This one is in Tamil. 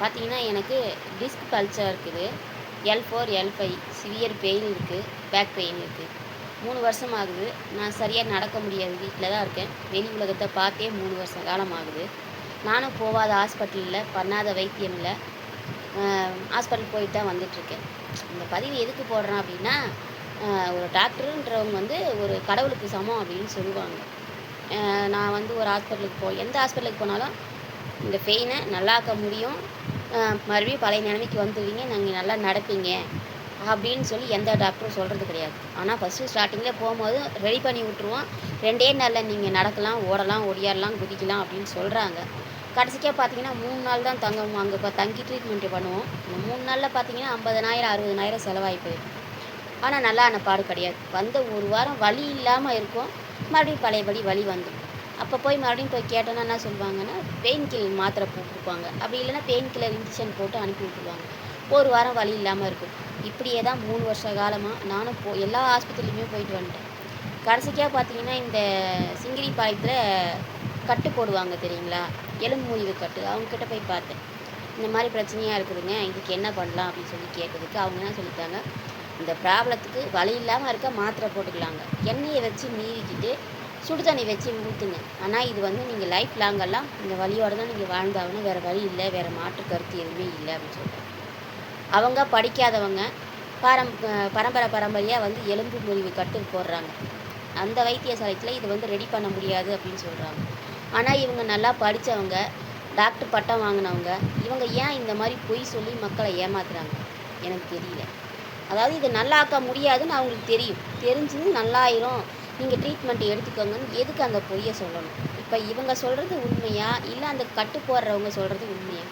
பார்த்தீங்கன்னா, எனக்கு டிஸ்க் பல்சர் இருக்குது. L4, L5 சிவியர் பெயின் இருக்கு. பேக் பெயின் இருக்கு. 3 வருஷம் ஆகுது. நான் சரியா நடக்க முடியாது. வீட்ல தான் இருக்கேன். வெளி உலகத்த பார்த்தே 3 வருஷ காலம் ஆகுது. நானும் போவாத ஹாஸ்பிட்டல் இல்ல, பண்ணாத வைத்தியம் இல்ல. ஹாஸ்பிட்டல் போயிட்டு தான் வந்துட்டுருக்கேன். இந்த பதிவு எதுக்கு போடுறேன் அப்டின்னா, ஒரு டாக்டருன்றவங்க வந்து ஒரு கடவுளுக்கு சமம் அப்டின்னு சொல்லுவாங்க. நான் வந்து ஒரு ஹாஸ்பிட்டலுக்கு எந்த ஹாஸ்பிட்டலுக்கு போனாலும் இந்த பெயின நல்லாக்க முடியும். மறுபடியும் பழைய நிலைமைக்கு வந்துருவீங்க. நீங்க நல்லா நடப்பீங்க. அப்படின்னு சொல்லி எந்த டாக்டரும் சொல்றது கிடையாது. ஆனா ஃபர்ஸ்ட்டு ஸ்டார்ட்டிங்ல போம்போது ரெடி பண்ணி விட்டுருவோம். 2டே நாள்ல நீங்க நடக்கலாம், ஓடலாம், ஒடியாடலாம், குதிக்கலாம் அப்படின்னு சொல்றாங்க. கடைசிக்கா பார்த்தீங்கன்னா 3 நாள் தான் தங்குவோம். அங்க தங்கி ட்ரீட்மெண்ட் பண்ணுவோம். இந்த 3 நாள்ல பார்த்தீங்கன்னா 50,000, 60,000 செலவாகி போயிரும். ஆனா நல்லான பாடு கிடையாது. வந்த 1 வாரம் வலி இல்லாம இருக்கும். மறுபடியும் பழையபடி வலி வந்துரும். அப்போ போய் மறுபடியும் போய் கேட்டோன்னா என்ன சொல்லுவாங்கன்னா, பெயின் கில்லர் மாத்திரை குடுப்பாங்க. அப்படி இல்லைன்னா பெயின் கில்லர் இன்ஜெக்ஷன் போட்டு அனுப்பி விட்டுருவாங்க. 1 வாரம் வலி இல்லாம இருக்கும். இப்படியே தான் 3 வருஷ காலமா நானும் எல்லா ஆஸ்பத்திரியுமே போயிட்டு வந்துட்டேன். கடைசிக்கா பார்த்தீங்கன்னா, இந்த சிங்கிரிபாளையத்தில கட்டு போடுவாங்க தெரியுங்களா? எலும்பு முறிவு கட்டு. அவங்ககிட்ட போய் பார்த்தேன். இந்த மாரி பிரச்சனையா இருக்குதுங்க. இதுக்கு என்ன பண்ணலாம் அப்படின்னு சொல்லி கேட்டதுக்கு, அவங்க என்ன சொல்லிட்டாங்க, இந்த ப்ராப்ளத்துக்கு வலி இல்லாம இருக்க மாத்திரை போட்டுக்கலாங்க. எண்ணெய வச்சு நீவிக்கிட்டு சுடு தண்ணி வச்சு ஊத்துங்க. ஆனா இது வந்து நீங்க லைஃப் லாங்கெல்லாம் இந்த வலியோட தான் நீங்க வாழ்ந்தாகணும். வேற வழி இல்ல. வேற மாற்று கருத்து எதுவுமே இல்ல அப்படின்னு சொல்றாங்க. அவங்க படிக்காதவங்க. பரம்பரை பரம்பரையா வந்து எலும்பு முறிவு கட்டு போடுறாங்க. அந்த வைத்தியசாலையத்தில இது வந்து ரெடி பண்ண முடியாது அப்படின்னு சொல்றாங்க. ஆனா இவங்க நல்லா படிச்சவங்க, டாக்டர் பட்டம் வாங்குனவங்க. இவங்க ஏன் இந்த மாரி பொய் சொல்லி மக்கள ஏமாத்துறாங்க? எனக்கு தெரியல. அதாவது இத நல்லாக்க முடியாதுன்னு அவங்களுக்கு தெரியும். தெரிஞ்சும் நல்லாயிரும். நீங்க ட்ரீட்மெண்ட் எடுத்துக்கோங்கன்னு எதுக்கு அந்த பொய்ய சொல்லணும்? இப்ப இவங்க சொல்றது உண்மையா? இல்ல அந்த கட்டு போடுறவங்க சொல்றது உண்மையா?